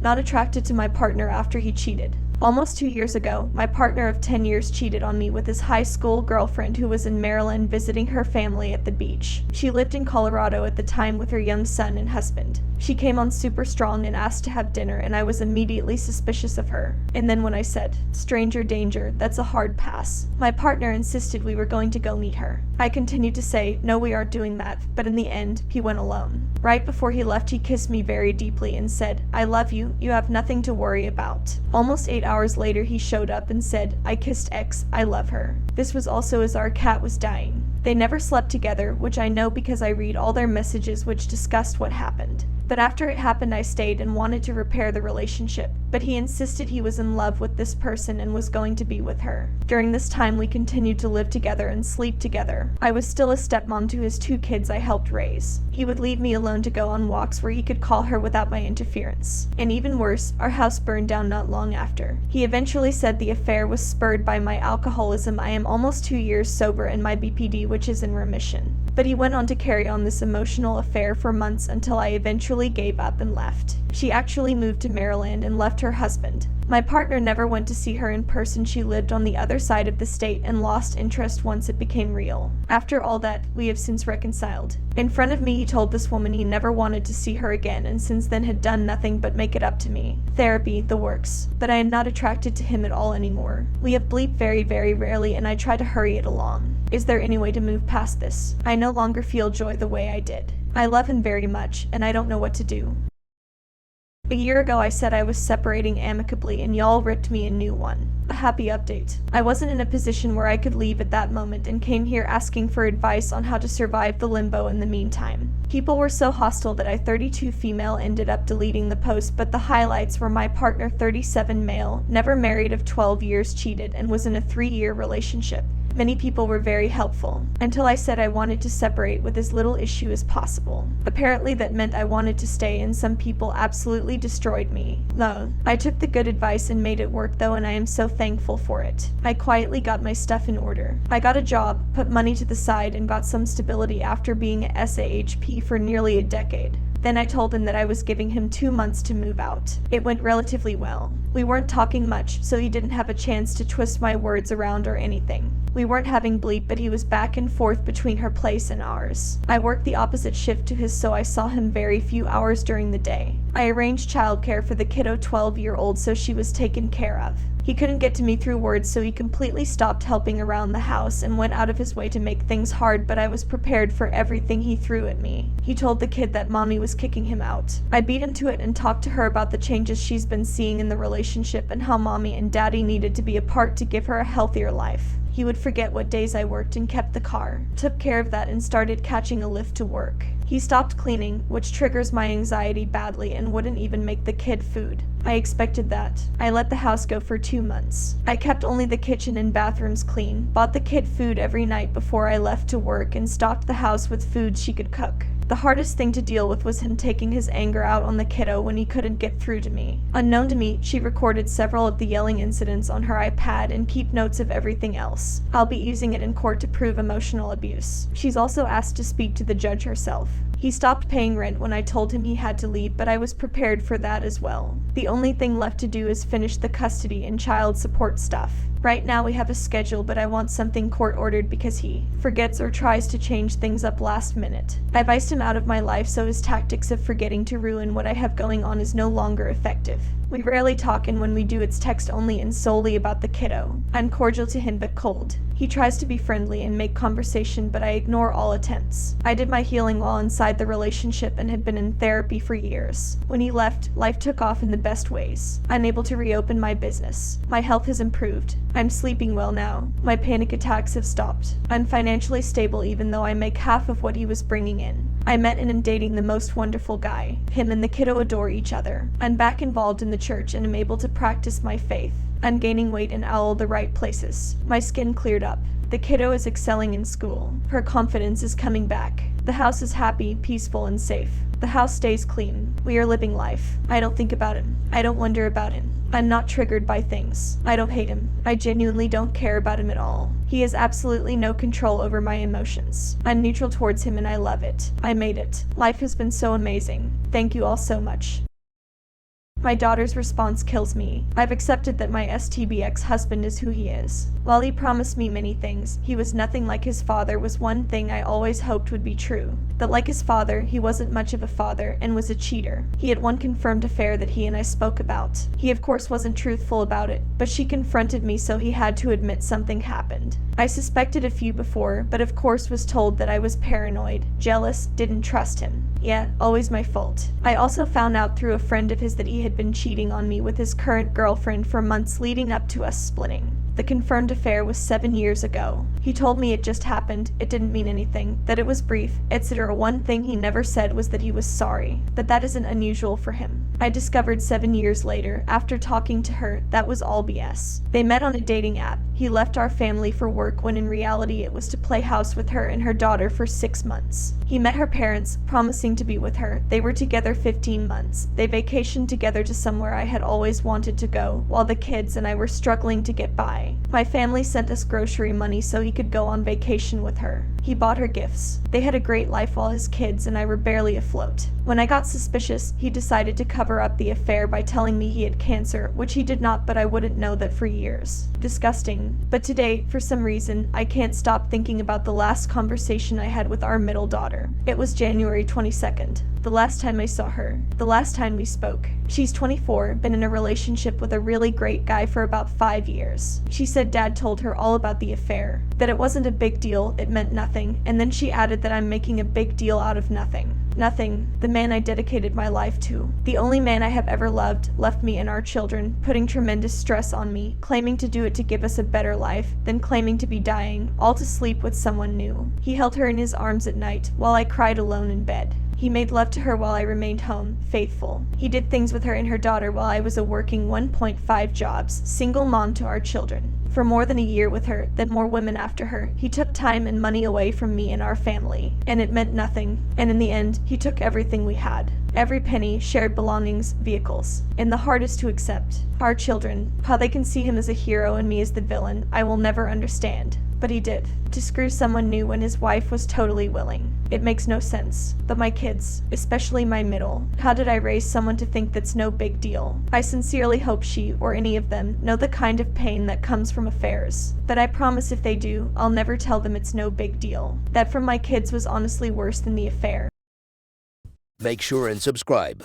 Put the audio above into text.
not attracted to my partner after he cheated. Almost 2 years ago, my partner of 10 years cheated on me with his high school girlfriend who was in Maryland visiting her family at the beach. She lived in Colorado at the time with her young son and husband. She came on super strong and asked to have dinner, and I was immediately suspicious of her. And then when I said, "Stranger danger, that's a hard pass," my partner insisted we were going to go meet her. I continued to say, "No, we aren't doing that," but in the end, he went alone. Right before he left, he kissed me very deeply and said, "I love you, you have nothing to worry about." Almost 8 hours later, he showed up and said, "I kissed X, I love her." This was also as our cat was dying. They never slept together, which I know because I read all their messages which discussed what happened. But after it happened, I stayed and wanted to repair the relationship, but he insisted he was in love with this person and was going to be with her. During this time, we continued to live together and sleep together. I was still a stepmom to his 2 kids I helped raise. He would leave me alone to go on walks where he could call her without my interference. And even worse, our house burned down not long after. He eventually said the affair was spurred by my alcoholism. I am almost 2 years sober and my BPD, which is in remission. But he went on to carry on this emotional affair for months until I eventually gave up and left. She actually moved to Maryland and left her husband. My partner never went to see her in person. She lived on the other side of the state and lost interest once it became real. After all that, we have since reconciled. In front of me, he told this woman he never wanted to see her again and since then had done nothing but make it up to me. Therapy, the works. But I am not attracted to him at all anymore. We have bleeped very, very rarely and I try to hurry it along. Is there any way to move past this? I no longer feel joy the way I did. I love him very much and I don't know what to do. A year ago I said I was separating amicably and y'all ripped me a new one. A happy update. I wasn't in a position where I could leave at that moment and came here asking for advice on how to survive the limbo in the meantime. People were so hostile that I 32 female ended up deleting the post, but the highlights were my partner 37 male, never married of 12 years, cheated and was in a 3-year relationship. Many people were very helpful, until I said I wanted to separate with as little issue as possible. Apparently that meant I wanted to stay and some people absolutely destroyed me. No, I took the good advice and made it work though, and I am so thankful for it. I quietly got my stuff in order. I got a job, put money to the side and got some stability after being a SAHP for nearly a decade. Then I told him that I was giving him 2 months to move out. It went relatively well. We weren't talking much, so he didn't have a chance to twist my words around or anything. We weren't having bleep, but he was back and forth between her place and ours. I worked the opposite shift to his, so I saw him very few hours during the day. I arranged childcare for the kiddo, 12-year-old, so she was taken care of. He couldn't get to me through words, so he completely stopped helping around the house and went out of his way to make things hard, but I was prepared for everything he threw at me. He told the kid that mommy was kicking him out. I beat him to it and talked to her about the changes she's been seeing in the relationship and how mommy and daddy needed to be apart to give her a healthier life. He would forget what days I worked and kept the car, took care of that and started catching a lift to work. He stopped cleaning, which triggers my anxiety badly, and wouldn't even make the kid food. I expected that. I let the house go for 2 months. I kept only the kitchen and bathrooms clean, bought the kid food every night before I left to work, and stocked the house with food she could cook. The hardest thing to deal with was him taking his anger out on the kiddo when he couldn't get through to me. Unknown to me, she recorded several of the yelling incidents on her iPad and keep notes of everything else. I'll be using it in court to prove emotional abuse. She's also asked to speak to the judge herself. He stopped paying rent when I told him he had to leave, but I was prepared for that as well. The only thing left to do is finish the custody and child support stuff. Right now we have a schedule, but I want something court-ordered because he forgets or tries to change things up last minute. I've iced him out of my life, so his tactics of forgetting to ruin what I have going on is no longer effective. We rarely talk, and when we do, it's text only and solely about the kiddo. I'm cordial to him but cold. He tries to be friendly and make conversation, but I ignore all attempts. I did my healing while inside the relationship and had been in therapy for years. When he left, life took off in the best ways. I'm able to reopen my business. My health has improved. I'm sleeping well now. My panic attacks have stopped. I'm financially stable even though I make half of what he was bringing in. I met and am dating the most wonderful guy. Him and the kiddo adore each other. I'm back involved in the church and am able to practice my faith. I'm gaining weight in all the right places. My skin cleared up. The kiddo is excelling in school. Her confidence is coming back. The house is happy, peaceful, and safe. The house stays clean. We are living life. I don't think about him. I don't wonder about him. I'm not triggered by things. I don't hate him. I genuinely don't care about him at all. He has absolutely no control over my emotions. I'm neutral towards him and I love it. I made it. Life has been so amazing. Thank you all so much. My daughter's response kills me. I've accepted that my STB ex-husband is who he is. While he promised me many things, he was nothing like his father was one thing I always hoped would be true. That like his father, he wasn't much of a father and was a cheater. He had one confirmed affair that he and I spoke about. He of course wasn't truthful about it, but she confronted me so he had to admit something happened. I suspected a few before, but of course was told that I was paranoid, jealous, didn't trust him. Yeah, always my fault. I also found out through a friend of his that he had been cheating on me with his current girlfriend for months leading up to us splitting. The confirmed affair was 7 years ago. He told me it just happened, it didn't mean anything, that it was brief, etc. One thing he never said was that he was sorry, but that isn't unusual for him. I discovered 7 years later, after talking to her, that was all BS. They met on a dating app. He left our family for work when in reality it was to play house with her and her daughter for 6 months. He met her parents, promising to be with her. They were together 15 months. They vacationed together to somewhere I had always wanted to go, while the kids and I were struggling to get by. My family sent us grocery money so he could go on vacation with her. He bought her gifts. They had a great life while his kids and I were barely afloat. When I got suspicious, he decided to cover up the affair by telling me he had cancer, which he did not, but I wouldn't know that for years. Disgusting. But today, for some reason, I can't stop thinking about the last conversation I had with our middle daughter. It was January 22nd. The last time I saw her. The last time we spoke. She's 24, been in a relationship with a really great guy for about 5 years. She said Dad told her all about the affair, that it wasn't a big deal, it meant nothing, and then she added that I'm making a big deal out of nothing. Nothing. The man I dedicated my life to. The only man I have ever loved, left me and our children, putting tremendous stress on me, claiming to do it to give us a better life, then claiming to be dying, all to sleep with someone new. He held her in his arms at night, while I cried alone in bed. He made love to her while I remained home, faithful. He did things with her and her daughter while I was a working 1.5 jobs, single mom to our children. For more than a year with her, then more women after her, he took time and money away from me and our family. And it meant nothing. And in the end, he took everything we had. Every penny, shared belongings, vehicles. And the hardest to accept. Our children. How they can see him as a hero and me as the villain, I will never understand. But he did. To screw someone new when his wife was totally willing. It makes no sense. But my kids, especially my middle, how did I raise someone to think that's no big deal? I sincerely hope she, or any of them, know the kind of pain that comes from affairs. But I promise if they do, I'll never tell them it's no big deal. That from my kids was honestly worse than the affair. Make sure and subscribe.